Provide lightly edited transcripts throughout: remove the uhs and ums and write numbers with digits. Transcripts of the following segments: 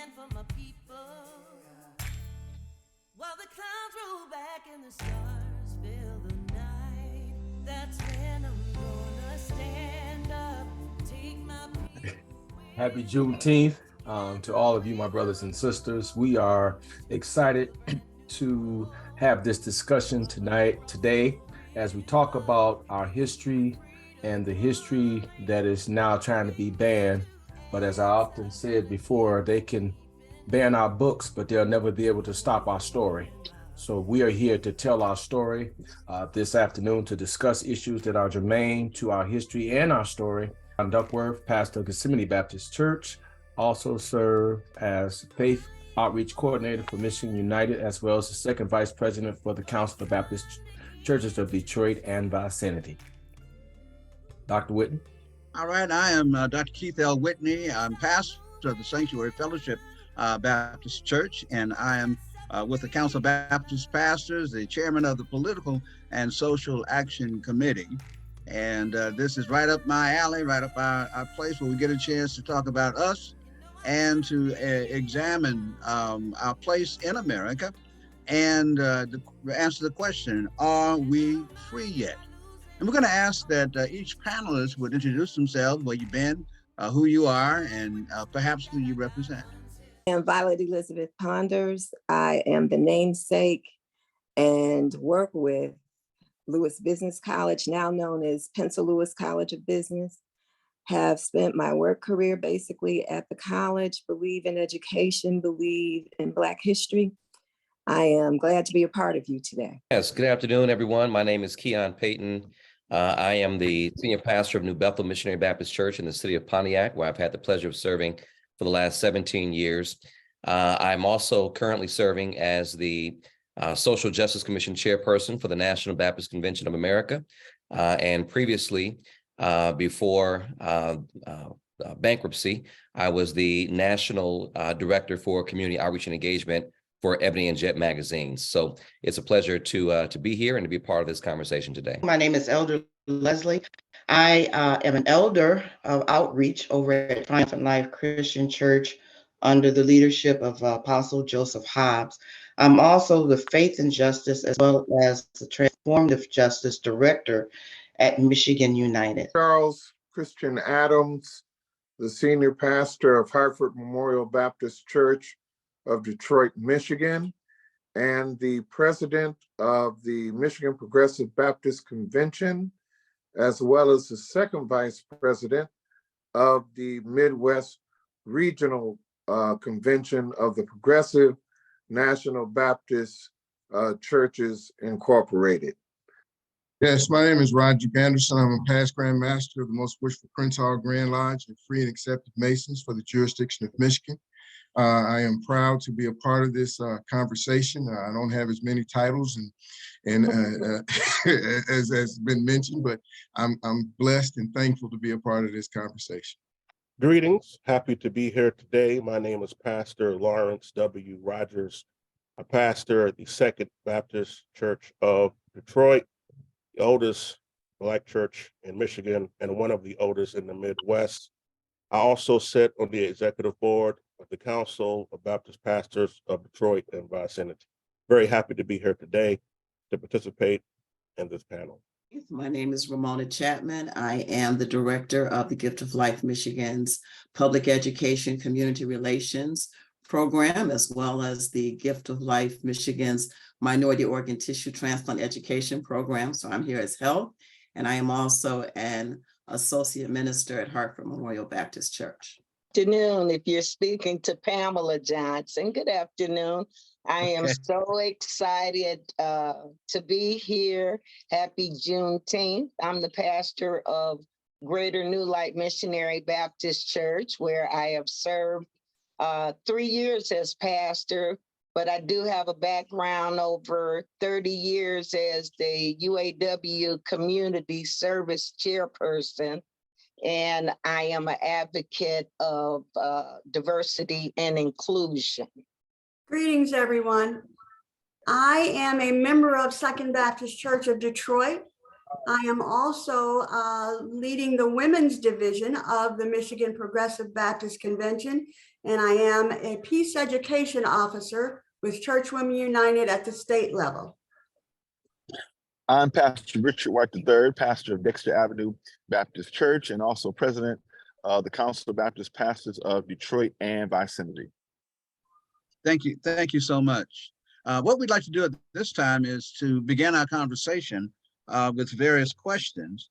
stand for my people. While the clouds roll back and the stars fill the night, that's when I'm gonna stand up, take my people. Happy Juneteenth to all of you, my brothers and sisters. We are excited to have this discussion today, as we talk about our history and the history that is now trying to be banned. But as I often said before, they can ban our books, but they'll never be able to stop our story. So we are here to tell our story this afternoon, to discuss issues that are germane to our history and our story. I'm Duckworth, pastor of Gethsemane Baptist Church, also serve as faith outreach coordinator for Michigan United, as well as the second vice president for the Council of Baptist Churches of Detroit and Vicinity. Dr. Whitten. All right, I am Dr. Keith L. Whitney. I'm pastor of the Sanctuary Fellowship Baptist Church, and I am with the Council of Baptist Pastors, the chairman of the Political and Social Action Committee. And this is right up my alley, right up our place where we get a chance to talk about us and to examine our place in America and answer the question, are we free yet? And we're going to ask that each panelist would introduce themselves, where you've been, who you are, and perhaps who you represent. I am Violet Elizabeth Ponders. I am the namesake and work with Lewis Business College, now known as Pencil Lewis College of Business. Have spent my work career basically at the college, believe in education, believe in Black history. I am glad to be a part of you today. Yes, good afternoon, everyone. My name is Keon Payton. I am the senior pastor of New Bethel Missionary Baptist Church in the city of Pontiac, where I've had the pleasure of serving for the last 17 years. I'm also currently serving as the Social Justice Commission chairperson for the National Baptist Convention of America. And previously, before bankruptcy, I was the national director for community outreach and engagement for Ebony and Jet magazines. So it's a pleasure to be here and to be a part of this conversation today. My name is Elder Leslie. I am an elder of outreach over at Triumphant Life Christian Church under the leadership of Apostle Joseph Hobbs. I'm also the Faith and Justice as well as the Transformative Justice Director at Michigan United. Charles Christian Adams, the senior pastor of Hartford Memorial Baptist Church of Detroit, Michigan, and the president of the Michigan Progressive Baptist Convention, as well as the second vice president of the Midwest Regional Convention of the Progressive National Baptist Churches Incorporated. Yes, my name is Roger Anderson. I'm a past Grand Master of the Most Worshipful Prince Hall Grand Lodge and Free and Accepted Masons for the jurisdiction of Michigan. I am proud to be a part of this conversation. I don't have as many titles and as has been mentioned, but I'm blessed and thankful to be a part of this conversation. Greetings, happy to be here today. My name is Pastor Lawrence W. Rogers, a pastor at the Second Baptist Church of Detroit, the oldest Black church in Michigan and one of the oldest in the Midwest. I also sit on the executive board of the Council of Baptist Pastors of Detroit and Vicinity. Very happy to be here today to participate in this panel. My name is Ramona Chapman. I am the director of the Gift of Life Michigan's Public Education Community Relations program, as well as the Gift of Life Michigan's Minority Organ Tissue Transplant Education program. So I'm here as health, and I am also an associate minister at Hartford Memorial Baptist Church. Good afternoon. If you're speaking to Pamela Johnson, good afternoon. I am so excited to be here. Happy Juneteenth. I'm the pastor of Greater New Light Missionary Baptist Church, where I have served 3 years as pastor, but I do have a background over 30 years as the UAW Community Service Chairperson. And I am an advocate of diversity and inclusion. Greetings, everyone. I am a member of Second Baptist Church of Detroit. I am also leading the women's division of the Michigan Progressive Baptist Convention, and I am a peace education officer with Churchwomen United at the state level. I'm Pastor Richard White III, pastor of Dexter Avenue Baptist Church, and also president of the Council of Baptist Pastors of Detroit and Vicinity. Thank you so much. What we'd like to do at this time is to begin our conversation with various questions.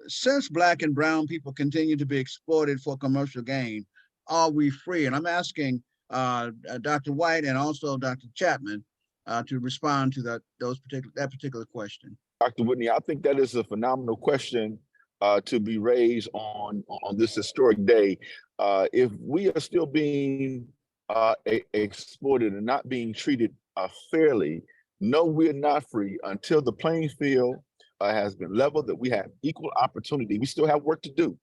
Since Black and brown people continue to be exploited for commercial gain, are we free? And I'm asking Dr. White and also Dr. Chapman to respond to that particular question. Dr. Whitney, I think that is a phenomenal question to be raised on this historic day. If we are still being exploited and not being treated fairly, no, we're not free until the playing field has been leveled, that we have equal opportunity. We still have work to do.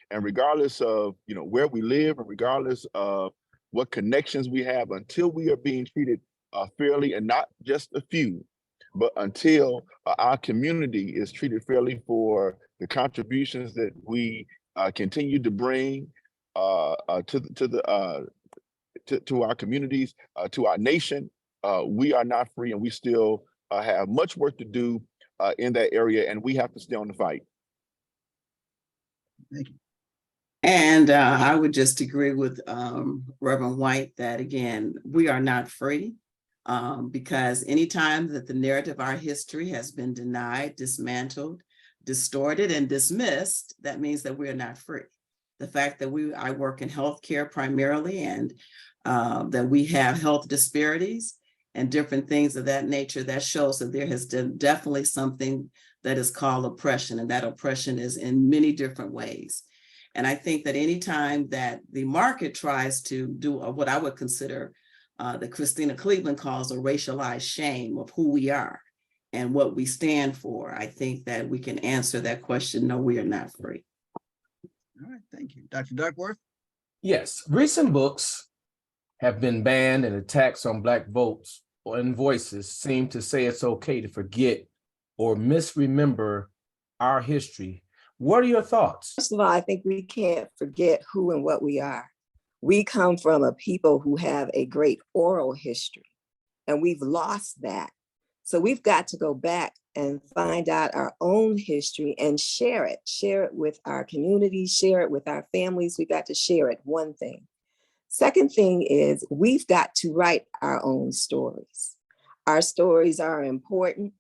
And regardless of where we live and regardless of what connections we have, until we are being treated fairly, and not just a few, but until our community is treated fairly for the contributions that we continue to bring to our communities, to our nation, we are not free, and we still have much work to do in that area, and we have to stay on the fight. Thank you. And I would just agree with Reverend White that, again, we are not free because anytime that the narrative of our history has been denied, dismantled, distorted, and dismissed, that means that we are not free. The fact that I work in healthcare primarily, and that we have health disparities and different things of that nature, that shows that there has definitely something that is called oppression, and that oppression is in many different ways. And I think that anytime that the market tries to do what I would consider that Christina Cleveland calls a racialized shame of who we are and what we stand for, I think that we can answer that question, no, we are not free. All right, thank you. Dr. Duckworth? Yes, recent books have been banned, and attacks on Black votes and voices seem to say it's okay to forget or misremember our history. What are your thoughts? First of all, I think we can't forget who and what we are. We come from a people who have a great oral history, and we've lost that. So we've got to go back and find out our own history and share it with our community, share it with our families. We've got to share it, one thing. Second thing is we've got to write our own stories. Our stories are important.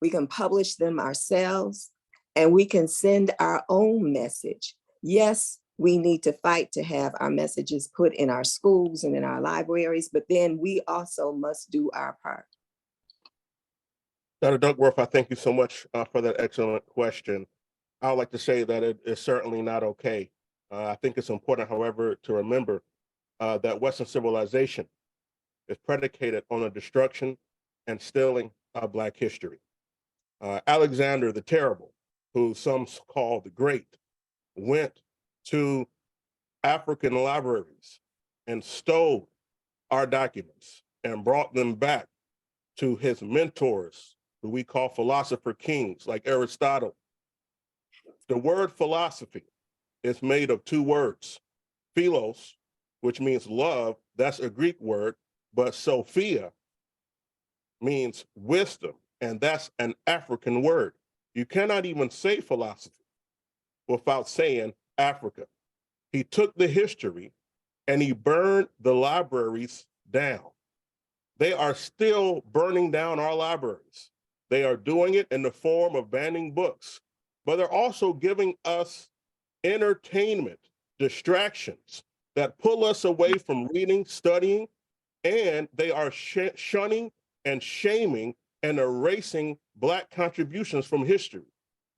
We can publish them ourselves, and we can send our own message. Yes, we need to fight to have our messages put in our schools and in our libraries, but then we also must do our part. Dr. Duckworth, I thank you so much for that excellent question. I would like to say that it is certainly not okay. I think it's important, however, to remember that Western civilization is predicated on the destruction and stealing of Black history. Alexander the Terrible, who some call the Great, went to African libraries and stole our documents and brought them back to his mentors, who we call philosopher kings like Aristotle. The word philosophy is made of two words, philos, which means love, that's a Greek word, but Sophia means wisdom, and that's an African word. You cannot even say philosophy without saying Africa. He took the history and he burned the libraries down. They are still burning down our libraries. They are doing it in the form of banning books, but they're also giving us entertainment, distractions that pull us away from reading, studying, and they are shunning and shaming and erasing Black contributions from history.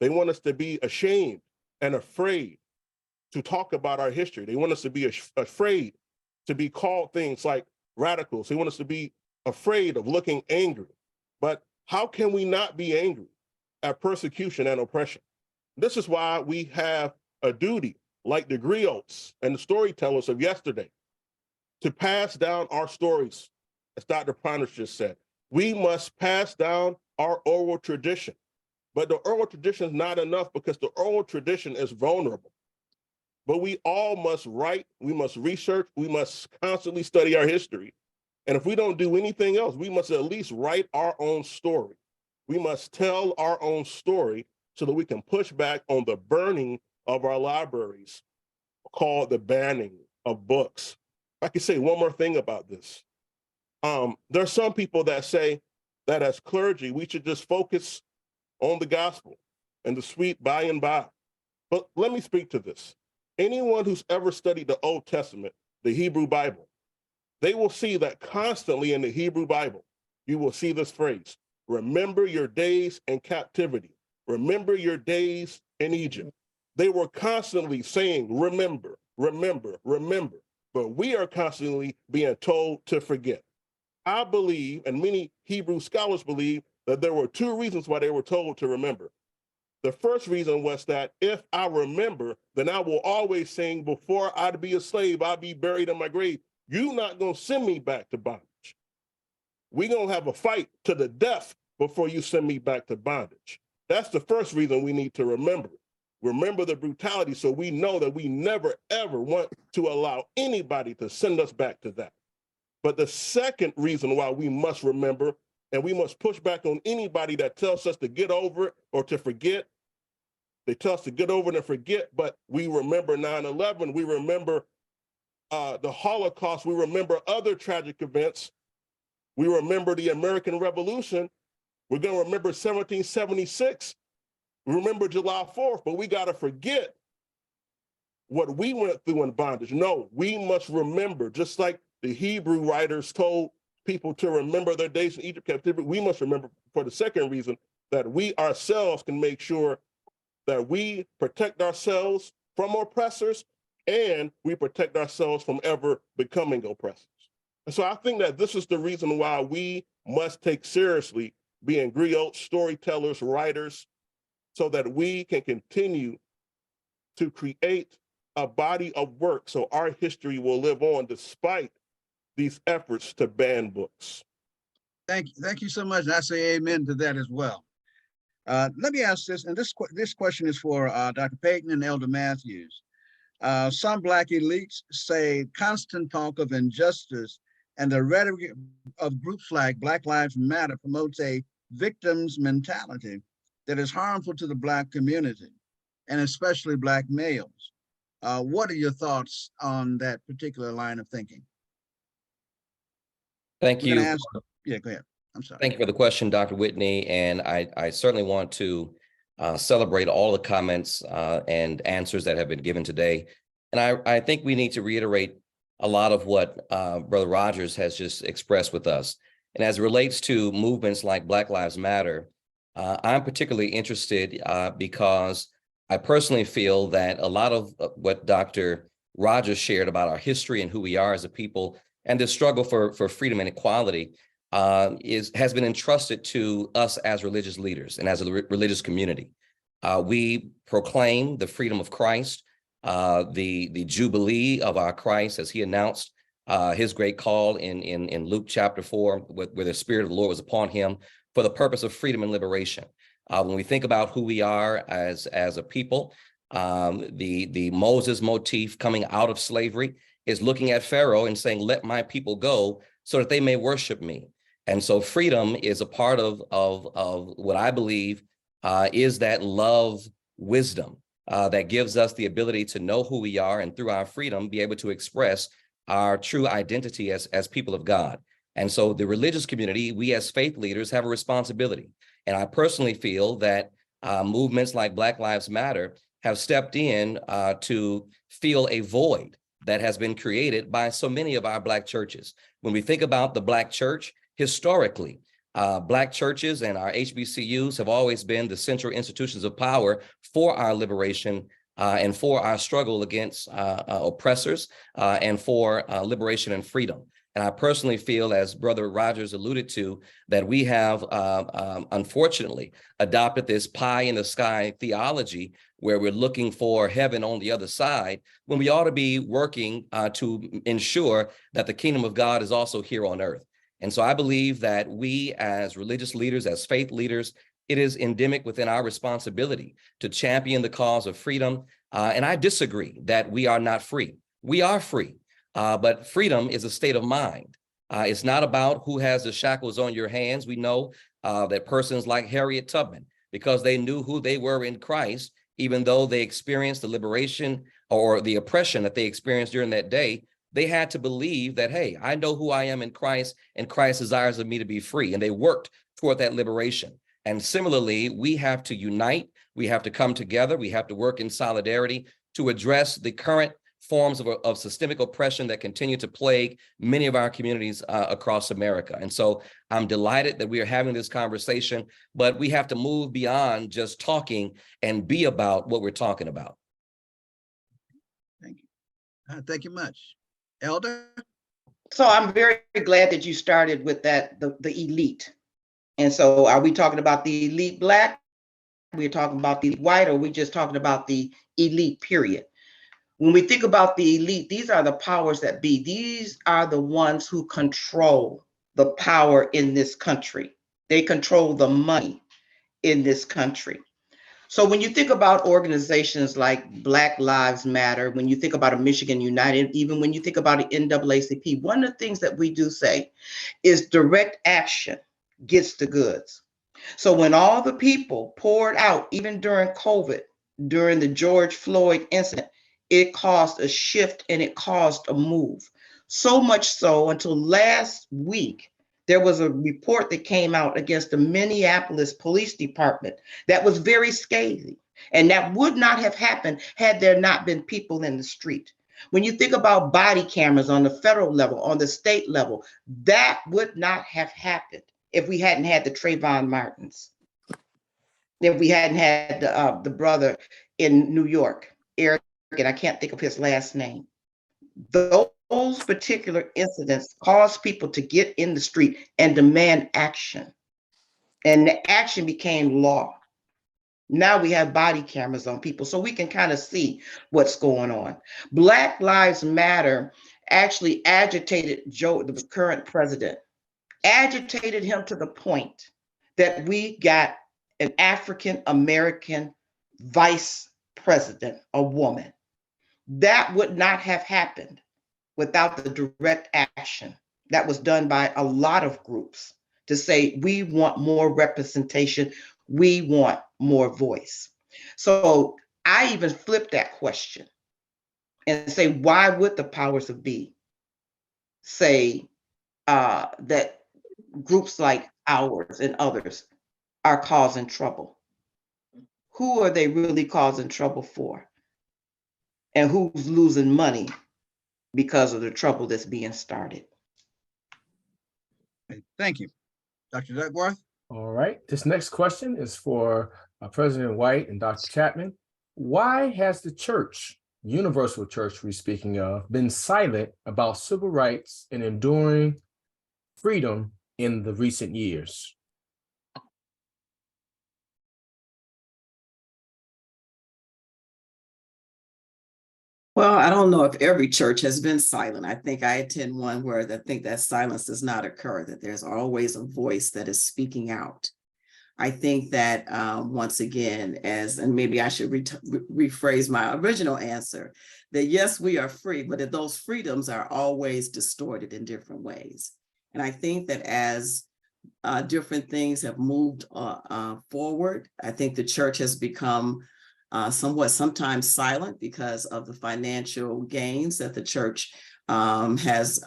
They want us to be ashamed and afraid to talk about our history. They want us to be afraid to be called things like radicals. They want us to be afraid of looking angry. But how can we not be angry at persecution and oppression? This is why we have a duty, like the griots and the storytellers of yesterday, to pass down our stories, as Dr. Ponish just said. We must pass down our oral tradition. But the oral tradition is not enough because the oral tradition is vulnerable. But we all must write, we must research, we must constantly study our history. And if we don't do anything else, we must at least write our own story. We must tell our own story so that we can push back on the burning of our libraries, called the banning of books. I can say one more thing about this. There are some people that say that as clergy, we should just focus on the gospel and the sweet by and by. But let me speak to this. Anyone who's ever studied the Old Testament, the Hebrew Bible, they will see that constantly in the Hebrew Bible, you will see this phrase, remember your days in captivity, remember your days in Egypt. They were constantly saying, remember, remember, remember, but we are constantly being told to forget. I believe, and many Hebrew scholars believe, that there were two reasons why they were told to remember. The first reason was that if I remember, then I will always sing, before I'd be a slave, I'd be buried in my grave. You're not gonna send me back to bondage. We're gonna have a fight to the death before you send me back to bondage. That's the first reason we need to remember. Remember the brutality so we know that we never, ever want to allow anybody to send us back to that. But the second reason why we must remember, and we must push back on anybody that tells us to get over it or to forget. They tell us to get over it and forget, but we remember 9/11, we remember the Holocaust, we remember other tragic events, we remember the American Revolution, we're gonna remember 1776, we remember July 4th, but we gotta forget what we went through in bondage. No, we must remember, just like the Hebrew writers told people to remember their days in Egypt captivity, we must remember for the second reason, that we ourselves can make sure that we protect ourselves from oppressors and we protect ourselves from ever becoming oppressors. And so I think that this is the reason why we must take seriously being griots, storytellers, writers, so that we can continue to create a body of work so our history will live on despite these efforts to ban books. Thank you so much. And I say amen to that as well. Let me ask this, and this question is for Dr. Payton and Elder Matthews. Some Black elites say constant talk of injustice and the rhetoric of groups like Black Lives Matter promotes a victim's mentality that is harmful to the Black community, and especially Black males. What are your thoughts on that particular line of thinking? Thank you. Yeah, go ahead. I'm sorry. Thank you for the question, Dr. Whitney. And I certainly want to celebrate all the comments and answers that have been given today. And I think we need to reiterate a lot of what Brother Rogers has just expressed with us. And as it relates to movements like Black Lives Matter, I'm particularly interested because I personally feel that a lot of what Dr. Rogers shared about our history and who we are as a people and the struggle for freedom and equality has been entrusted to us as religious leaders and as a religious community. We proclaim the freedom of Christ, the jubilee of our Christ, as he announced his great call in Luke chapter 4, where the Spirit of the Lord was upon him for the purpose of freedom and liberation. When we think about who we are as a people, the Moses motif coming out of slavery is looking at Pharaoh and saying, let my people go so that they may worship me. And so freedom is a part of what I believe is that love wisdom that gives us the ability to know who we are and through our freedom be able to express our true identity as people of God. And so the religious community, we as faith leaders have a responsibility. And I personally feel that movements like Black Lives Matter have stepped in to fill a void that has been created by so many of our Black churches. When we think about the Black church, historically, Black churches and our HBCUs have always been the central institutions of power for our liberation and for our struggle against oppressors and for liberation and freedom. And I personally feel, as Brother Rogers alluded to, that we have unfortunately adopted this pie in the sky theology where we're looking for heaven on the other side, when we ought to be working to ensure that the kingdom of God is also here on earth. And so I believe that we as religious leaders, as faith leaders, it is endemic within our responsibility to champion the cause of freedom. And I disagree that we are not free. We are free, but freedom is a state of mind. It's not about who has the shackles on your hands. We know that persons like Harriet Tubman, because they knew who they were in Christ, even though they experienced the liberation or the oppression that they experienced during that day, they had to believe that, hey, I know who I am in Christ, and Christ desires of me to be free. And they worked toward that liberation. And similarly, we have to unite, we have to come together, we have to work in solidarity to address the current forms of systemic oppression that continue to plague many of our communities across America. And so I'm delighted that we are having this conversation, but we have to move beyond just talking and be about what we're talking about. Thank you. Thank you much. Elder? So I'm very glad that you started with that, the elite. And so are we talking about the elite Black? We're talking about the white, or are we just talking about the elite period? When we think about the elite, these are the powers that be. These are the ones who control the power in this country. They control the money in this country. So when you think about organizations like Black Lives Matter, when you think about a Michigan United, even when you think about an NAACP, one of the things that we do say is direct action gets the goods. So when all the people poured out, even during COVID, during the George Floyd incident, it caused a shift and it caused a move. So much so until last week, there was a report that came out against the Minneapolis Police Department that was very scathing. And that would not have happened had there not been people in the street. When you think about body cameras on the federal level, on the state level, that would not have happened if we hadn't had the Trayvon Martins, if we hadn't had the brother in New York, Eric, and I can't think of his last name. Those particular incidents caused people to get in the street and demand action. And the action became law. Now we have body cameras on people, so we can kind of see what's going on. Black Lives Matter actually agitated Joe, the current president, agitated him to the point that we got an African American vice president, a woman. That would not have happened without the direct action that was done by a lot of groups to say, we want more representation, we want more voice. So I even flipped that question and say, why would the powers of be say that groups like ours and others are causing trouble? Who are they really causing trouble for? And who's losing money because of the trouble that's being started? Thank you. Dr. Duckworth? All right. This next question is for President White and Dr. Chapman. Why has the church, universal church we're speaking of, been silent about civil rights and enduring freedom in the recent years? Well, I don't know if every church has been silent. I think I attend one where I think that silence does not occur, that there's always a voice that is speaking out. I think that once again, and maybe I should rephrase my original answer, that yes, we are free, but that those freedoms are always distorted in different ways. And I think that as different things have moved forward, I think the church has become sometimes silent because of the financial gains that the church has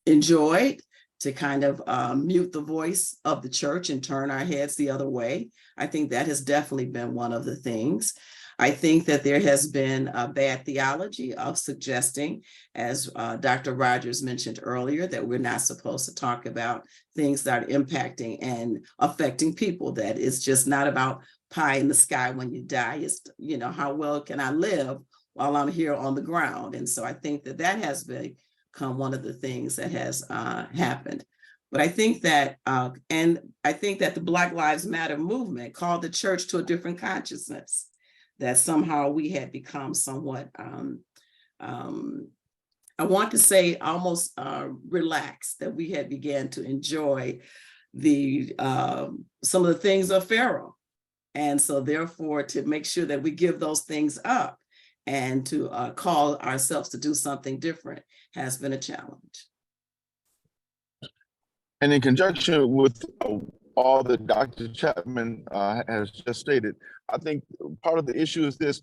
enjoyed, to kind of mute the voice of the church and turn our heads the other way. I think that has definitely been one of the things. I think that there has been a bad theology of suggesting, as Dr. Rogers mentioned earlier, that we're not supposed to talk about things that are impacting and affecting people, that it's just not about pie in the sky when you die. It's, how well can I live while I'm here on the ground? And so I think that that has become one of the things that has happened. But I think that, and I think that the Black Lives Matter movement called the church to a different consciousness, that somehow we had become somewhat, I want to say almost relaxed, that we had began to enjoy some of the things of Pharaoh. And so therefore, to make sure that we give those things up and to call ourselves to do something different has been a challenge. And in conjunction with all that Dr. Chapman has just stated, I think part of the issue is this: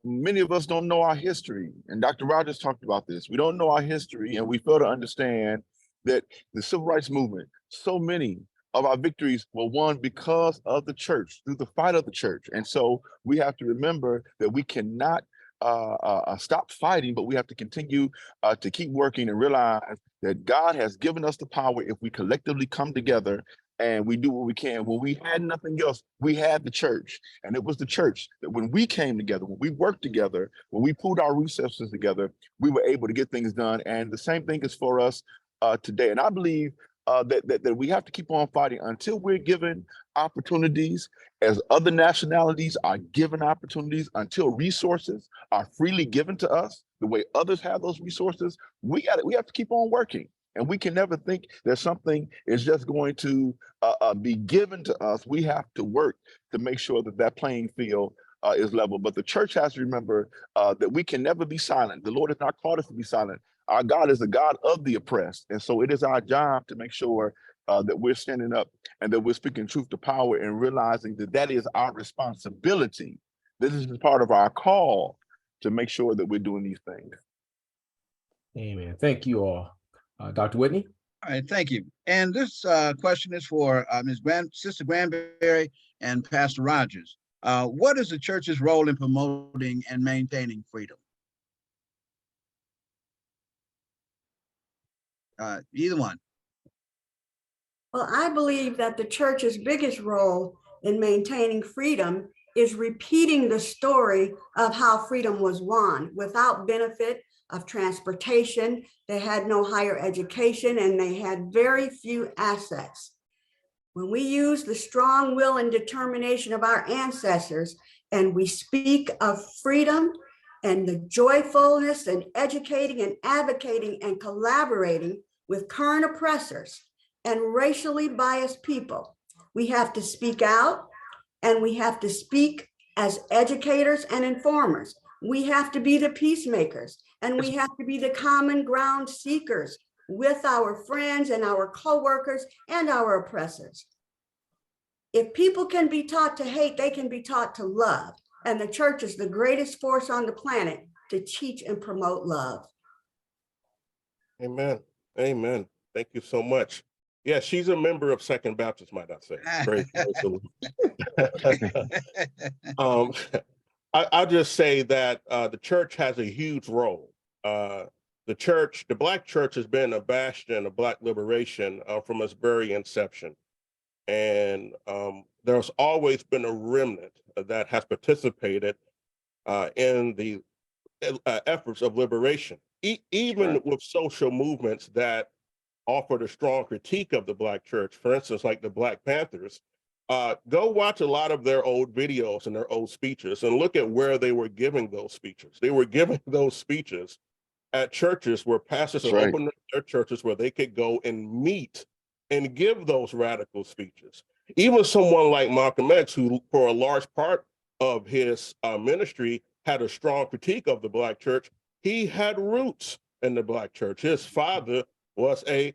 many of us don't know our history, and Dr. Rogers talked about this. We don't know our history, and we fail to understand that the civil rights movement, so many of our victories were won because of the church, through the fight of the church. And so we have to remember that we cannot stop fighting, but we have to continue to keep working and realize that God has given us the power if we collectively come together and we do what we can. When we had nothing else, we had the church. And it was the church that when we came together, when we worked together, when we pulled our resources together, we were able to get things done. And the same thing is for us today. And I believe that we have to keep on fighting until we're given opportunities, as other nationalities are given opportunities, until resources are freely given to us the way others have those resources. We have to keep on working. And we can never think that something is just going to be given to us. We have to work to make sure that that playing field is level. But the church has to remember that we can never be silent. The Lord has not called us to be silent. Our God is the God of the oppressed. And so it is our job to make sure that we're standing up and that we're speaking truth to power and realizing that that is our responsibility. This is part of our call to make sure that we're doing these things. Amen. Thank you all. Dr. Whitney? All right, thank you. And this question is for Sister Granberry and Pastor Rogers. What is the church's role in promoting and maintaining freedom? Either one. Well, I believe that the church's biggest role in maintaining freedom is repeating the story of how freedom was won without benefit of transportation. They had no higher education and they had very few assets. When we use the strong will and determination of our ancestors and we speak of freedom and the joyfulness and educating and advocating and collaborating with current oppressors and racially biased people, we have to speak out and we have to speak as educators and informers. We have to be the peacemakers and we have to be the common ground seekers with our friends and our coworkers and our oppressors. If people can be taught to hate, they can be taught to love. And the church is the greatest force on the planet to teach and promote love. Amen. Amen. Thank you so much. Yeah, she's a member of Second Baptist, might I say. Praise I'll just say that the church has a huge role. The Black church has been a bastion of Black liberation from its very inception. And there's always been a remnant that has participated in the efforts of liberation, even with social movements that offered a strong critique of the Black church, for instance, like the Black Panthers. Go watch a lot of their old videos and their old speeches and look at where they were giving those speeches. They were giving those speeches at churches where pastors had opened their churches where they could go and meet and give those radical speeches. Even someone like Malcolm X, who for a large part of his ministry had a strong critique of the Black church, he had roots in the Black church. His father was a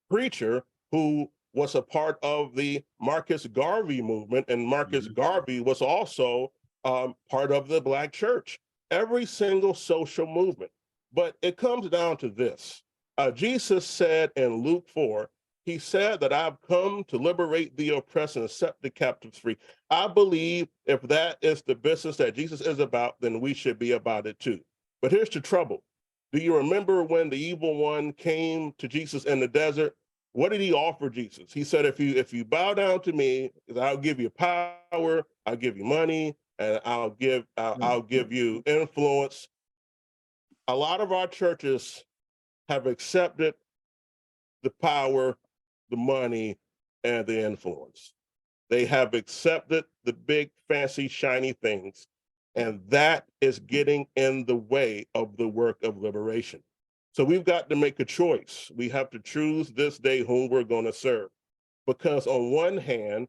preacher who was a part of the Marcus Garvey movement, and Marcus Garvey was also part of the Black church. Every single social movement. But it comes down to this. Jesus said in Luke 4, he said that I've come to liberate the oppressed and set the captives free. I believe if that is the business that Jesus is about, then we should be about it too. But here's the trouble. Do you remember when the evil one came to Jesus in the desert? What did he offer Jesus? He said, if you bow down to me, I'll give you power, I'll give you money, and I'll give you influence. A lot of our churches have accepted the power, the money, and the influence. They have accepted the big, fancy, shiny things, and that is getting in the way of the work of liberation. So we've got to make a choice. We have to choose this day whom we're going to serve. because on one hand,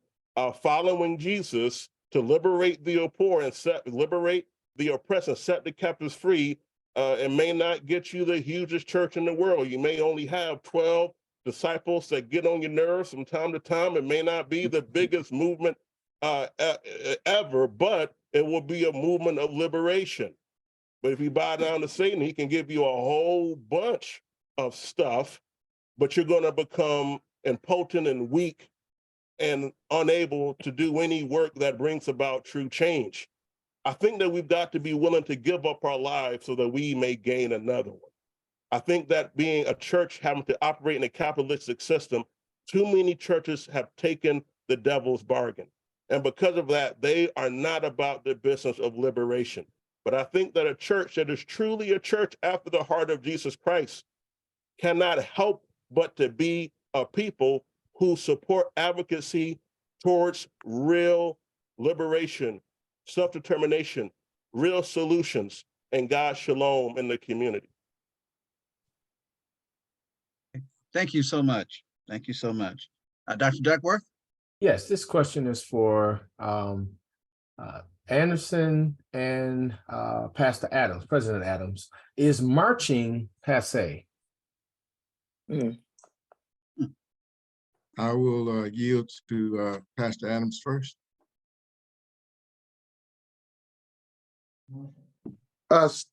following Jesus to liberate the poor and liberate the oppressed and set the captives free, it may not get you the hugest church in the world. You may only have 12 disciples that get on your nerves from time to time. It may not be the biggest movement ever, but it will be a movement of liberation. But if you bow down to Satan, he can give you a whole bunch of stuff, but you're going to become impotent and weak and unable to do any work that brings about true change. I think that we've got to be willing to give up our lives so that we may gain another one. I think that being a church having to operate in a capitalistic system, too many churches have taken the devil's bargain. And because of that, they are not about the business of liberation. But I think that a church that is truly a church after the heart of Jesus Christ cannot help but to be a people who support advocacy towards real liberation, self-determination, real solutions, and God's shalom in the community. Thank you so much. Thank you so much. Dr. Duckworth? Yes, this question is for Anderson and Pastor Adams, President Adams. Is marching passe? I will yield to Pastor Adams first.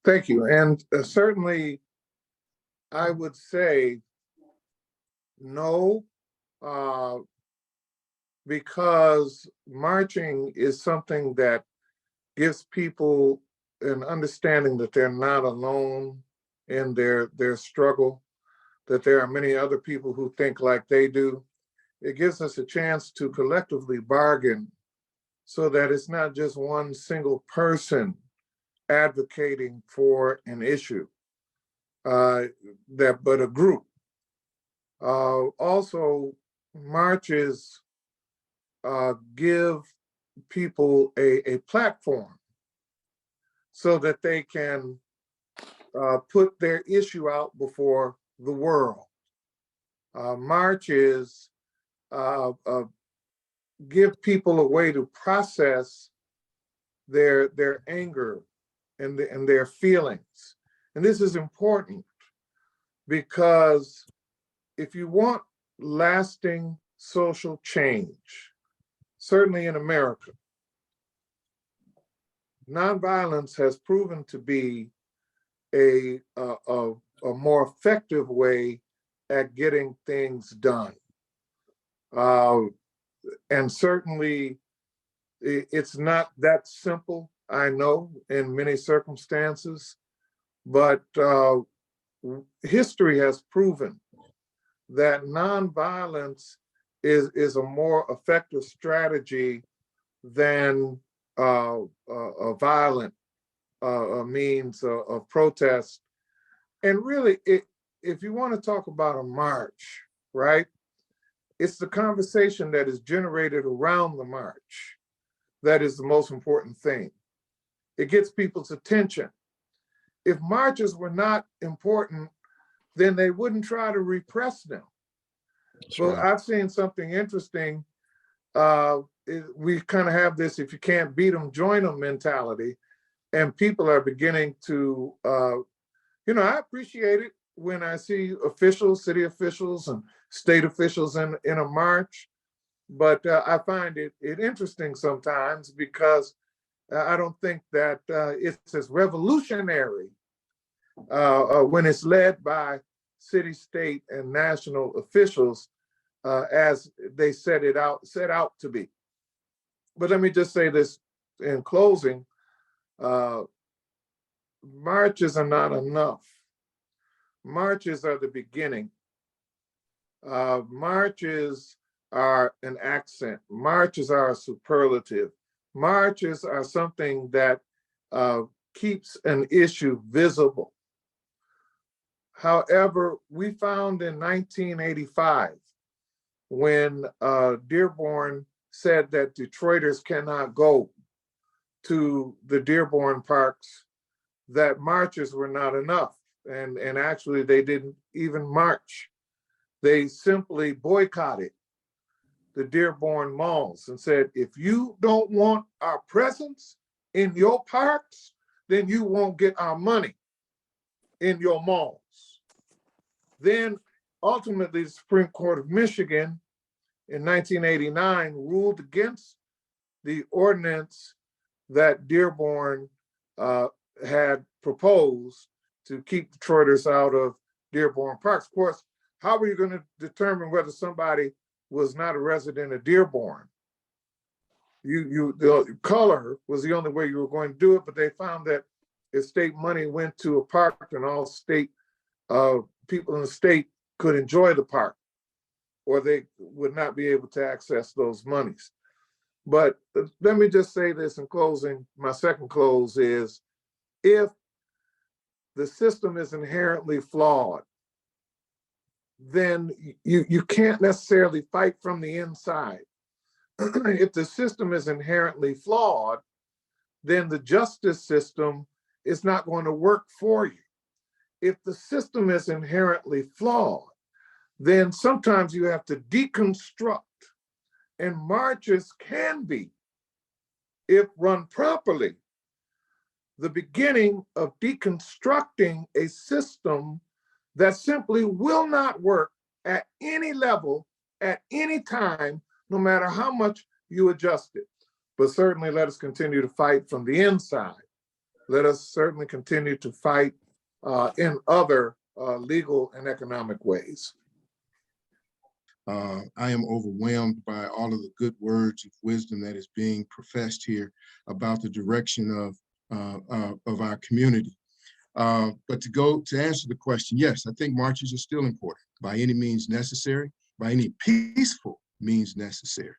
Thank you. And certainly, I would say no, because marching is something that gives people an understanding that they're not alone in their struggle, that there are many other people who think like they do. It gives us a chance to collectively bargain so that it's not just one single person advocating for an issue, but a group. Also, marches give people a platform so that they can put their issue out before the world. Marches give people a way to process their anger and their feelings. And this is important because if you want lasting social change, certainly in America, nonviolence has proven to be a more effective way at getting things done. And certainly it's not that simple, I know, in many circumstances, but history has proven that nonviolence is a more effective strategy than a violent means of protest. And really, if you want to talk about a march, right, it's the conversation that is generated around the march that is the most important thing. It gets people's attention. If marches were not important, then they wouldn't try to repress them. So I've seen something interesting. We kind of have this, if you can't beat them, join them mentality. And people are beginning to, I appreciate it when I see officials, city officials and state officials in a march. But I find it interesting sometimes because I don't think that it's as revolutionary when it's led by city, state, and national officials as they set out to be. But let me just say this in closing: marches are not enough. Marches are the beginning. Marches are an accent. Marches are a superlative. Marches are something that keeps an issue visible. However, we found in 1985, when Dearborn said that Detroiters cannot go to the Dearborn parks, that marches were not enough. And actually, they didn't even march. They simply boycotted the Dearborn malls and said, if you don't want our presence in your parks, then you won't get our money in your malls. Then ultimately, the Supreme Court of Michigan in 1989 ruled against the ordinance that Dearborn had proposed to keep Detroiters out of Dearborn parks. Of course, how were you going to determine whether somebody was not a resident of Dearborn? The color was the only way you were going to do it, but they found that if state money went to a park, and all state people in the state could enjoy the park, or they would not be able to access those monies. But let me just say this in closing. My second close is, if the system is inherently flawed, then you can't necessarily fight from the inside. If the system is inherently flawed, then the justice system is not going to work for you. If the system is inherently flawed, then sometimes you have to deconstruct, and marches can be, if run properly, the beginning of deconstructing a system that simply will not work at any level, at any time, no matter how much you adjust it. But certainly let us continue to fight from the inside. Let us certainly continue to fight in other legal and economic ways. I am overwhelmed by all of the good words of wisdom that is being professed here about the direction of our community. But to answer the question, yes, I think marches are still important by any means necessary, by any peaceful means necessary.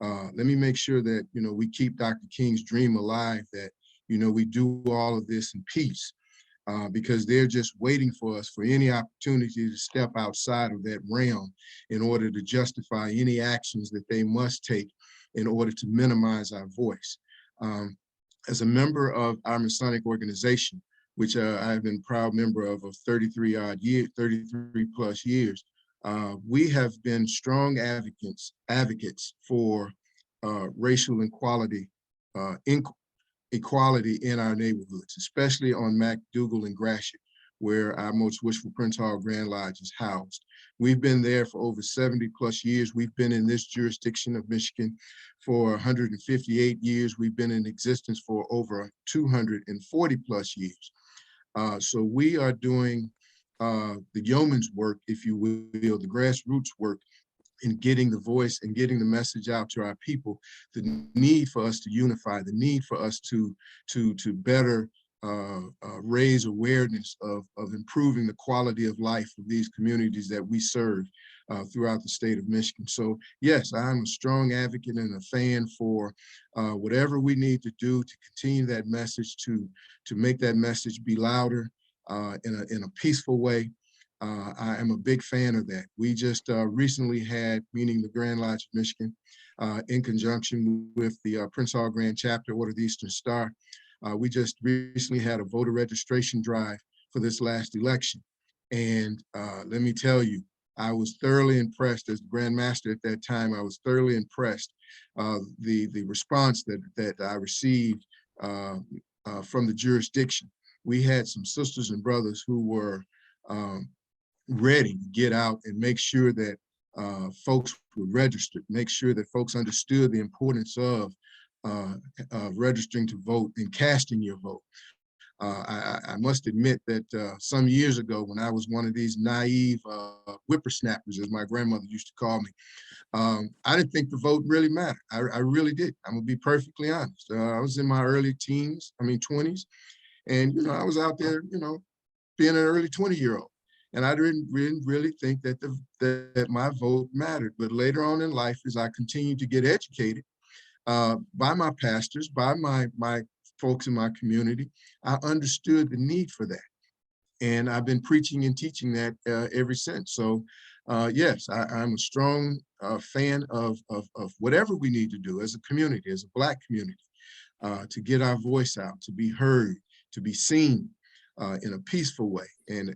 Let me make sure that, we keep Dr. King's dream alive, that, we do all of this in peace, because they're just waiting for us for any opportunity to step outside of that realm in order to justify any actions that they must take in order to minimize our voice. As a member of our Masonic organization, which I've been a proud member of 33 plus years, we have been strong advocates for racial equality in our neighborhoods, especially on MacDougal and Gratiot, where our most wishful Prince Hall Grand Lodge is housed. We've been there for over 70 plus years. We've been in this jurisdiction of Michigan for 158 years. We've been in existence for over 240 plus years. So we are doing the yeoman's work, if you will, the grassroots work, in getting the voice and getting the message out to our people, the need for us to unify, the need for us to better raise awareness of improving the quality of life of these communities that we serve throughout the state of Michigan. So yes, I'm a strong advocate and a fan for whatever we need to do to continue that message, to make that message be louder in a peaceful way. I am a big fan of that. We just recently had, meaning the Grand Lodge of Michigan, in conjunction with the Prince Hall Grand Chapter, Order of the Eastern Star, we just recently had a voter registration drive for this last election. And let me tell you, I was thoroughly impressed as the Grand Master at that time. I was thoroughly impressed the response that I received from the jurisdiction. We had some sisters and brothers who were ready to get out and make sure that folks were registered, make sure that folks understood the importance of registering to vote and casting your vote. I must admit that some years ago, when I was one of these naive whippersnappers, as my grandmother used to call me, I didn't think the vote really mattered. I really did. I'm gonna be perfectly honest. I was in my early 20s, and I was out there, being an early 20-year-old. And I didn't really think that that my vote mattered. But later on in life, as I continued to get educated by my pastors, by my folks in my community, I understood the need for that. And I've been preaching and teaching that ever since. So yes, I'm a strong fan of whatever we need to do as a community, as a Black community, to get our voice out, to be heard, to be seen in a peaceful way. And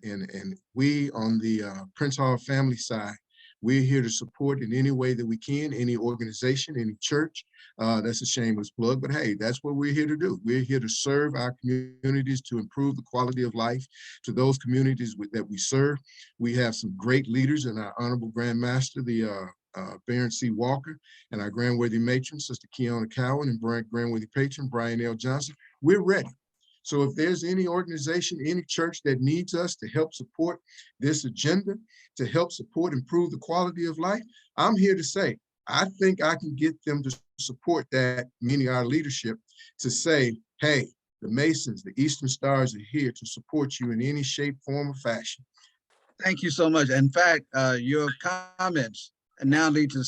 we on the Prince Hall family side, We're here to support in any way that we can, any organization, any church. That's a shameless plug, but hey, that's what we're here to do. We're here to serve our communities, to improve the quality of life to those communities that we serve. We have some great leaders in our Honorable Grand Master, the Baron C. Walker, and our Grandworthy Matron, Sister Kiana Cowan, and Grandworthy Patron, Brian L. Johnson. We're ready. So if there's any organization, any church that needs us to help support this agenda, to help support, improve the quality of life, I'm here to say, I think I can get them to support that, meaning our leadership, to say, hey, the Masons, the Eastern Stars are here to support you in any shape, form, or fashion. Thank you so much. In fact, your comments now lead to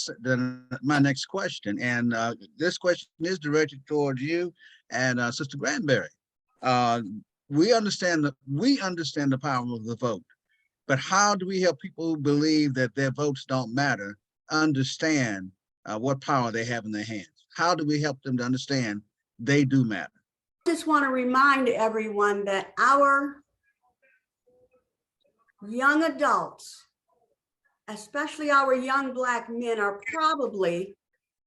my next question. And this question is directed towards you and Sister Granberry. We understand the power of the vote, but how do we help people who believe that their votes don't matter understand what power they have in their hands? How do we help them to understand they do matter? I just want to remind everyone that our young adults, especially our young Black men, are probably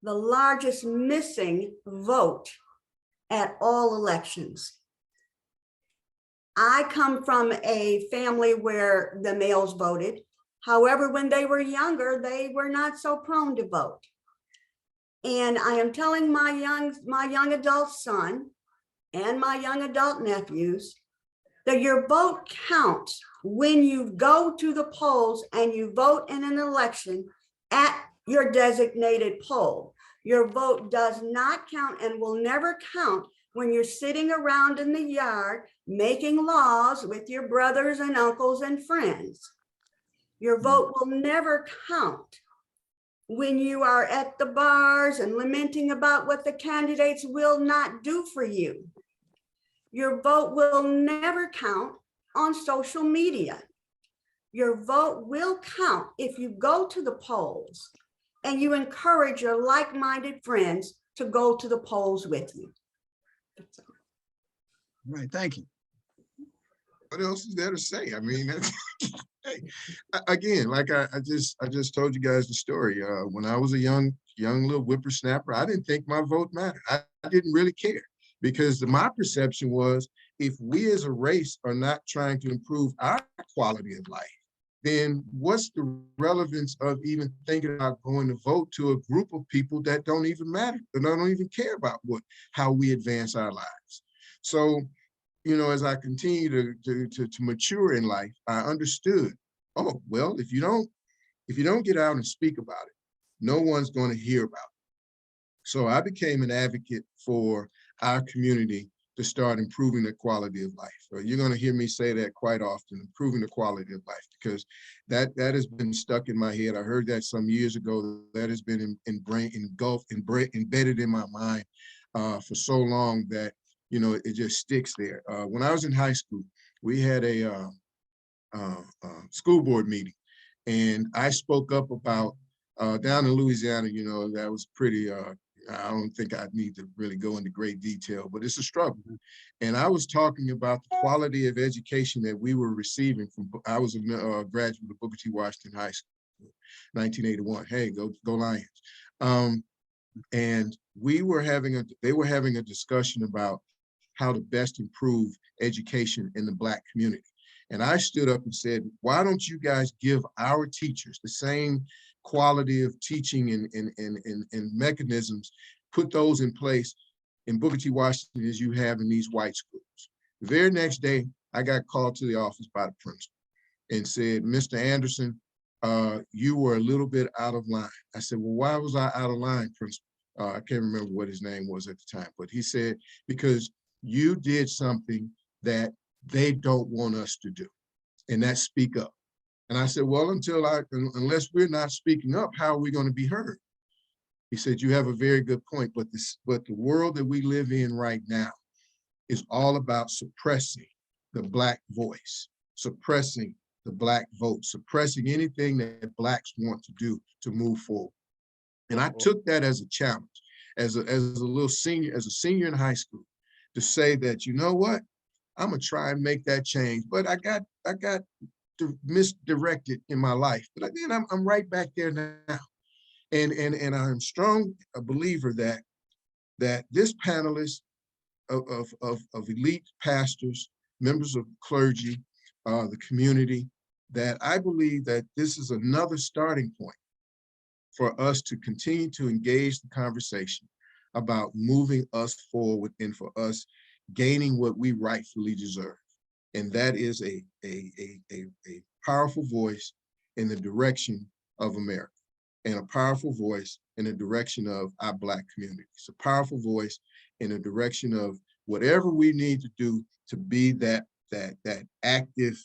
the largest missing vote at all elections. I come from a family where the males voted. However, when they were younger, they were not so prone to vote. And I am telling my young adult son and my young adult nephews that your vote counts when you go to the polls and you vote in an election at your designated poll. Your vote does not count and will never count when you're sitting around in the yard making laws with your brothers and uncles and friends. Your vote will never count when you are at the bars and lamenting about what the candidates will not do for you. Your vote will never count on social media. Your vote will count if you go to the polls and you encourage your like-minded friends to go to the polls with you. Right, thank you. What else is there to say? I mean, hey, again, like I just told you guys the story. When I was a young little whippersnapper, I didn't think my vote mattered. I didn't really care, because my perception was, if we as a race are not trying to improve our quality of life, then what's the relevance of even thinking about going to vote to a group of people that don't even matter, that don't even care about how we advance our lives? So, you know, as I continue to mature in life, I understood, oh, well, if you don't get out and speak about it, no one's going to hear about it. So I became an advocate for our community to start improving the quality of life. You're going to hear me say that quite often, improving the quality of life, because that has been stuck in my head. I heard that some years ago. That has been embedded in my mind for so long that, you know, it just sticks there. When I was in high school, we had a school board meeting, and I spoke up about down in Louisiana, you know, that was pretty, I don't think I need to really go into great detail, but it's a struggle. And I was talking about the quality of education that we were receiving from, I was a graduate of Booker T. Washington High School, 1981. Hey, go Lions. And they were having a discussion about how to best improve education in the Black community. And I stood up and said, why don't you guys give our teachers the same quality of teaching and mechanisms, put those in place in Booker T. Washington as you have in these white schools? The very next day, I got called to the office by the principal and said, Mr. Anderson, you were a little bit out of line. I said, well, why was I out of line, principal? I can't remember what his name was at the time, but he said, because you did something that they don't want us to do, and that's speak up. And I said, well, unless we're not speaking up, how are we going to be heard? He said, you have a very good point, but the world that we live in right now is all about suppressing the Black voice, suppressing the Black vote, suppressing anything that Blacks want to do to move forward. And I took that as a challenge, as a senior in high school, to say that, you know what, I'm gonna try and make that change. But I got misdirected in my life. But then I'm right back there now. And I'm strong a believer that this panelist of elite pastors, members of clergy, the community, that I believe that this is another starting point for us to continue to engage the conversation about moving us forward and for us gaining what we rightfully deserve. And that is a powerful voice in the direction of America, and a powerful voice in the direction of our Black community. It's a powerful voice in the direction of whatever we need to do to be that active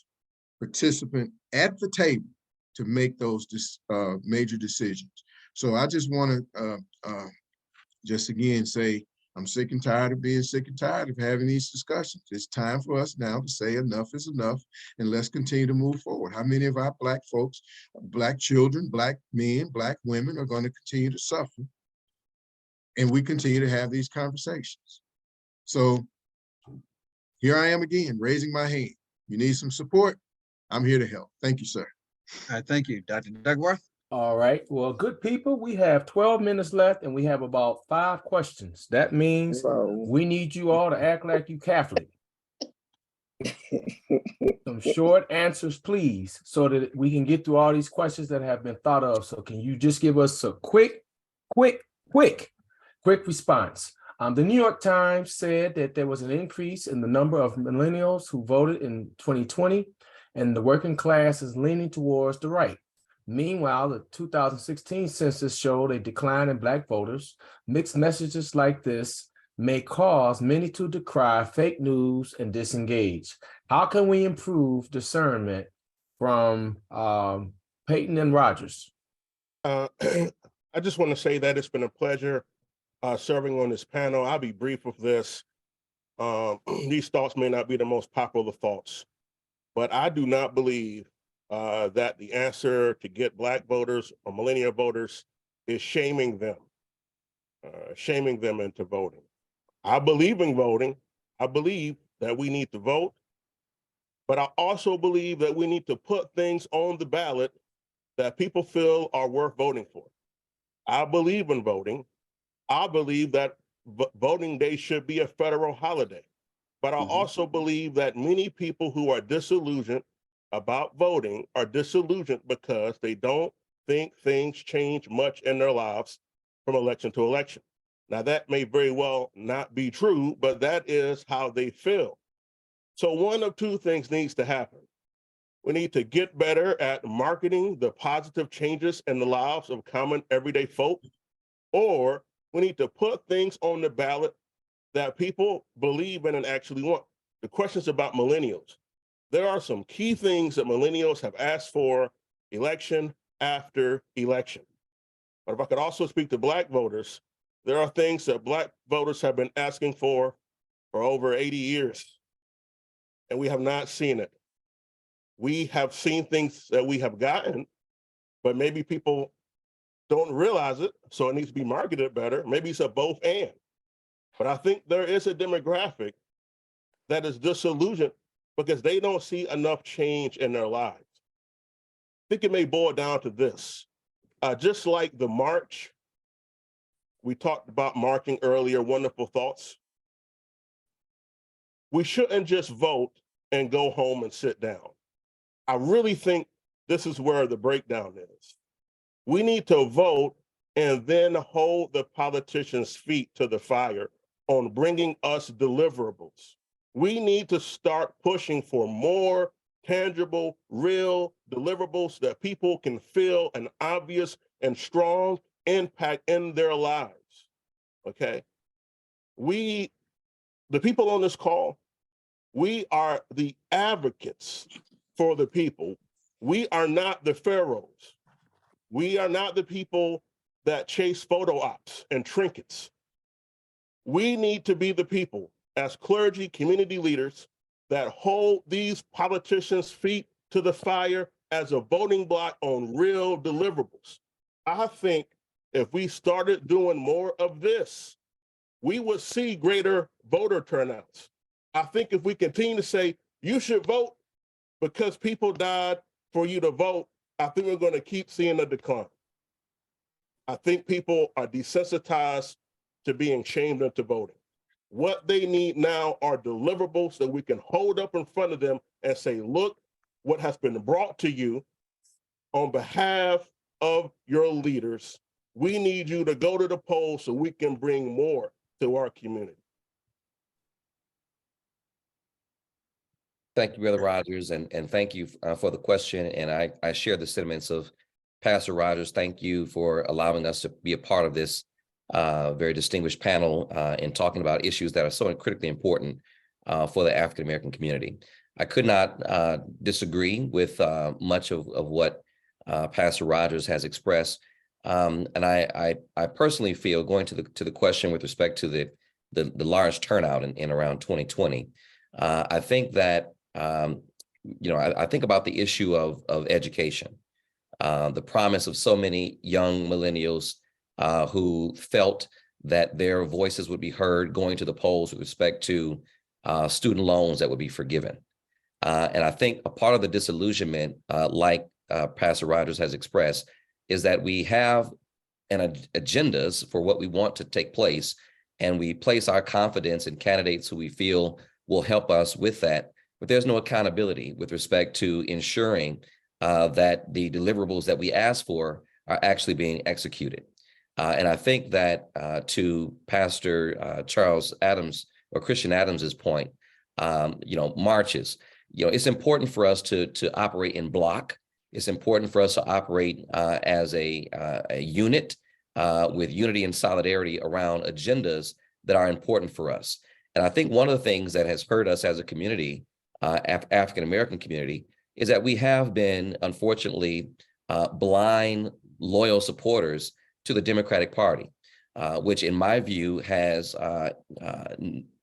participant at the table to make those major decisions. So I just want to just again say, I'm sick and tired of being sick and tired of having these discussions. It's time for us now to say enough is enough, and let's continue to move forward. How many of our Black folks, Black children, Black men, Black women are going to continue to suffer? And we continue to have these conversations. So here I am again, raising my hand. You need some support? I'm here to help. Thank you, sir. All right, thank you, Dr. Duckworth. All right. Well, good people, we have 12 minutes left and we have about 5 questions. That means we need you all to act like you Catholic. Some short answers, please, so that we can get through all these questions that have been thought of. So can you just give us a quick response? The New York Times said that there was an increase in the number of millennials who voted in 2020, and the working class is leaning towards the right. Meanwhile, the 2016 census showed a decline in Black voters. Mixed messages like this may cause many to decry fake news and disengage. How can we improve discernment from Peyton and Rogers? I just want to say that it's been a pleasure serving on this panel. I'll be brief with this. These thoughts may not be the most popular thoughts, but I do not believe that the answer to get Black voters or millennial voters is shaming them into voting. I believe in voting. I believe that we need to vote, but I also believe that we need to put things on the ballot that people feel are worth voting for. I believe in voting. I believe that voting day should be a federal holiday, but I also believe that many people who are disillusioned about voting are disillusioned because they don't think things change much in their lives from election to election. Now, that may very well not be true, but that is how they feel. So one of two things needs to happen. We need to get better at marketing the positive changes in the lives of common everyday folk, or we need to put things on the ballot that people believe in and actually want. The question's about millennials. There are some key things that millennials have asked for election after election. But if I could also speak to Black voters, there are things that Black voters have been asking for over 80 years, and we have not seen it. We have seen things that we have gotten, but maybe people don't realize it, so it needs to be marketed better. Maybe it's a both and. But I think there is a demographic that is disillusioned because they don't see enough change in their lives. I think it may boil down to this. Just like the march, we talked about marching earlier, wonderful thoughts. We shouldn't just vote and go home and sit down. I really think this is where the breakdown is. We need to vote and then hold the politicians' feet to the fire on bringing us deliverables. We need to start pushing for more tangible, real deliverables that people can feel an obvious and strong impact in their lives, okay? We, the people on this call, we are the advocates for the people. We are not the pharaohs. We are not the people that chase photo ops and trinkets. We need to be the people as clergy, community leaders that hold these politicians' feet to the fire as a voting bloc on real deliverables. I think if we started doing more of this, we would see greater voter turnouts. I think if we continue to say, you should vote, because people died for you to vote, I think we're going to keep seeing a decline. I think people are desensitized to being shamed into voting. What they need now are deliverables that we can hold up in front of them and say, look, what has been brought to you on behalf of your leaders. We need you to go to the polls so we can bring more to our community. Thank you, Brother Rogers, and thank you for the question. And I share the sentiments of Pastor Rogers. Thank you for allowing us to be a part of this very distinguished panel in talking about issues that are so critically important for the African American community. I could not disagree with much of what Pastor Rogers has expressed, and I personally feel, going to the question with respect to the large turnout in around 2020. I think that I think about the issue of education, the promise of so many young millennials who felt that their voices would be heard going to the polls with respect to student loans that would be forgiven. And I think a part of the disillusionment, like Pastor Rogers has expressed, is that we have agendas for what we want to take place, and we place our confidence in candidates who we feel will help us with that. But there's no accountability with respect to ensuring that the deliverables that we ask for are actually being executed. And I think that to Pastor Charles Adams or Christian Adams's point, marches, it's important for us to operate in block. It's important for us to operate as a unit with unity and solidarity around agendas that are important for us. And I think one of the things that has hurt us as a community, African American community, is that we have been, unfortunately, blind, loyal supporters to the Democratic Party, which in my view has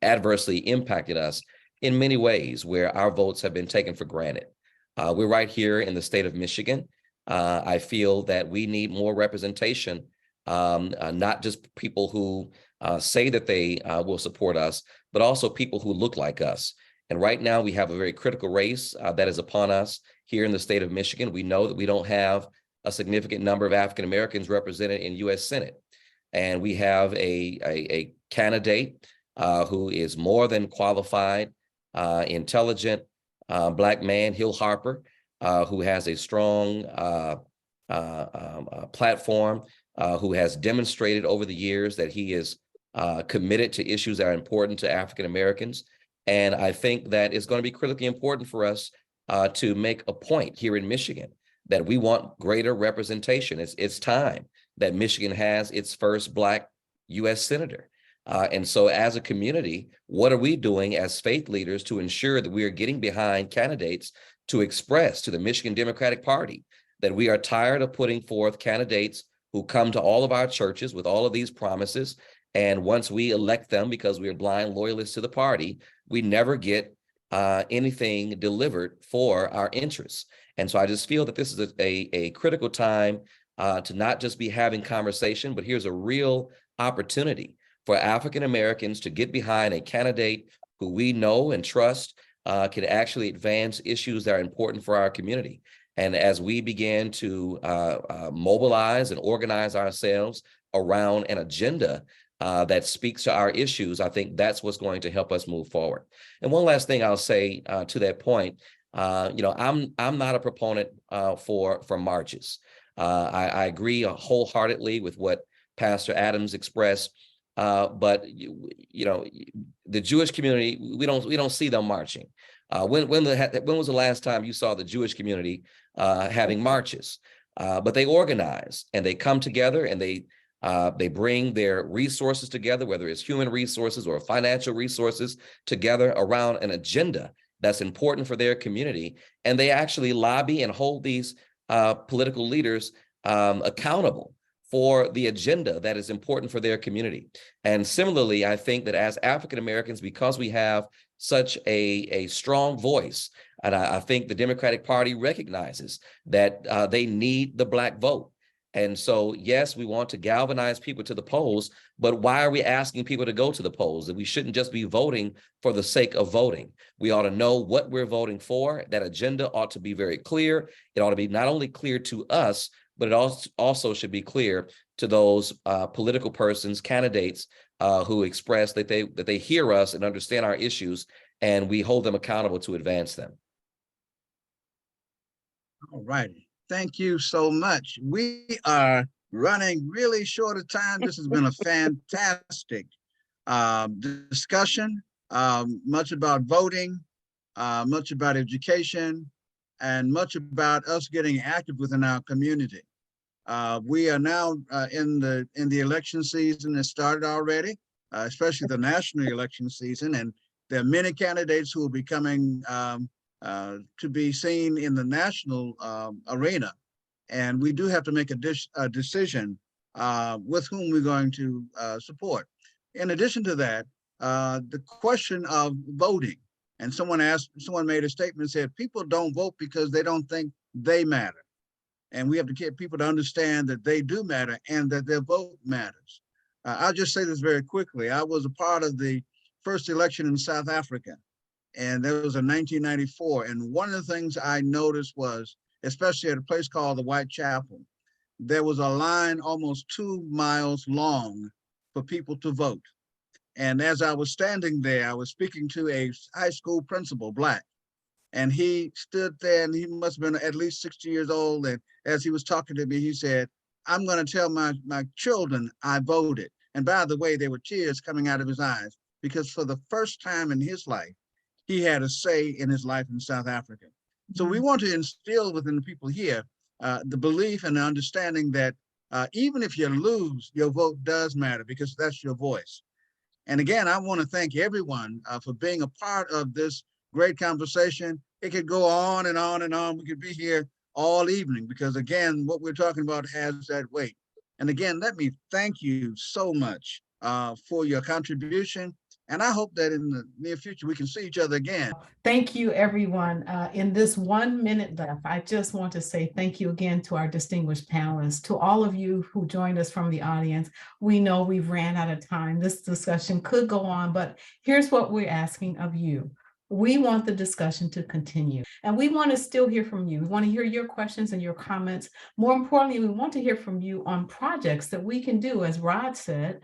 adversely impacted us in many ways, where our votes have been taken for granted. We're right here in the state of Michigan. I feel that we need more representation, not just people who say that they will support us, but also people who look like us. And right now we have a very critical race that is upon us here in the state of Michigan. We know that we don't have a significant number of African Americans represented in U.S. Senate. And we have a candidate who is more than qualified, intelligent, Black man, Hill Harper, who has a strong platform, who has demonstrated over the years that he is committed to issues that are important to African Americans. And I think that it's going to be critically important for us to make a point here in Michigan that we want greater representation. It's time that Michigan has its first Black U.S. senator. And so as a community, what are we doing as faith leaders to ensure that we are getting behind candidates to express to the Michigan Democratic Party that we are tired of putting forth candidates who come to all of our churches with all of these promises, and once we elect them because we are blind loyalists to the party, we never get anything delivered for our interests. And so I just feel that this is a critical time to not just be having conversation, but here's a real opportunity for African Americans to get behind a candidate who we know and trust can actually advance issues that are important for our community. And as we begin to mobilize and organize ourselves around an agenda that speaks to our issues, I think that's what's going to help us move forward. And one last thing I'll say to that point, I'm not a proponent for marches. I agree wholeheartedly with what Pastor Adams expressed, but the Jewish community, we don't see them marching. When was the last time you saw the Jewish community having marches? But they organize and they come together and they bring their resources together, whether it's human resources or financial resources, together around an agenda that's important for their community. And they actually lobby and hold these political leaders accountable for the agenda that is important for their community. And similarly, I think that as African Americans, because we have such a strong voice, and I think the Democratic Party recognizes that they need the Black vote. And so, yes, we want to galvanize people to the polls, but why are we asking people to go to the polls? That we shouldn't just be voting for the sake of voting. We ought to know what we're voting for. That agenda ought to be very clear. It ought to be not only clear to us, but it also should be clear to those political persons, candidates who express that they hear us and understand our issues, and we hold them accountable to advance them. All righty. Thank you so much. We are running really short of time. This has been a fantastic discussion, much about voting, much about education, and much about us getting active within our community. We are now in the election season. It started already, especially the national election season, and there are many candidates who will be coming to be seen in the national arena. And we do have to make a decision with whom we're going to support. In addition to that, the question of voting, and someone made a statement, said people don't vote because they don't think they matter. And we have to get people to understand that they do matter and that their vote matters. I'll just say this very quickly. I was a part of the first election in South Africa, and that was in 1994. And one of the things I noticed was, especially at a place called the Whitechapel, there was a line almost 2 miles long for people to vote. And as I was standing there, I was speaking to a high school principal, Black, and he stood there, and he must have been at least 60 years old. And as he was talking to me, he said, "I'm going to tell my children I voted." And by the way, there were tears coming out of his eyes, because for the first time in his life, he had a say in his life in South Africa. So we want to instill within the people here the belief and the understanding that even if you lose, your vote does matter, because that's your voice. And again, I want to thank everyone for being a part of this great conversation. It could go on and on and on. We could be here all evening, because again, what we're talking about has that weight. And again, let me thank you so much for your contribution. And I hope that in the near future, we can see each other again. Thank you, everyone. In this 1 minute left, I just want to say thank you again to our distinguished panelists, to all of you who joined us from the audience. We know we've ran out of time. This discussion could go on, but here's what we're asking of you. We want the discussion to continue, and we want to still hear from you. We want to hear your questions and your comments. More importantly, we want to hear from you on projects that we can do, as Rod said,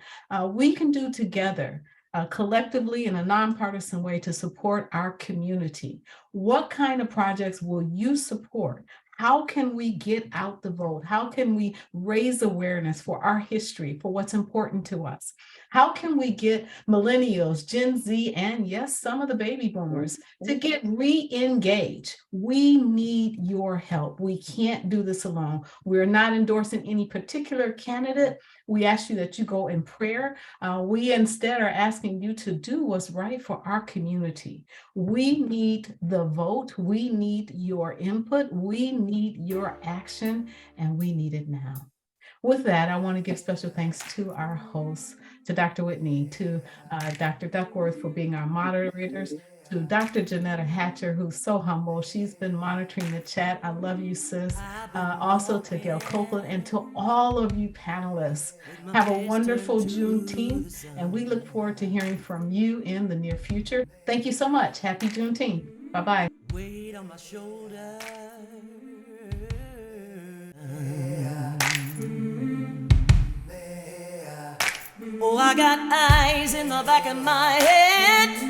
we can do together. Collectively in a nonpartisan way to support our community. What kind of projects will you support? How can we get out the vote? How can we raise awareness for our history, for what's important to us? How can we get millennials, Gen Z, and yes, some of the baby boomers to get re-engaged? We need your help. We can't do this alone. We're not endorsing any particular candidate. We ask you that you go in prayer. We instead are asking you to do what's right for our community. We need the vote. We need your input. We need your action, and we need it now. With that, I want to give special thanks to our hosts, to Dr. Whitney, to Dr. Duckworth for being our moderators, to Dr. Janetta Hatcher, who's so humble. She's been monitoring the chat. I love you, sis. Also to Gail Copeland, and to all of you panelists. Have a wonderful Juneteenth, and we look forward to hearing from you in the near future. Thank you so much. Happy Juneteenth. Bye-bye. Weight on my shoulder. Oh, I got eyes in the back of my head.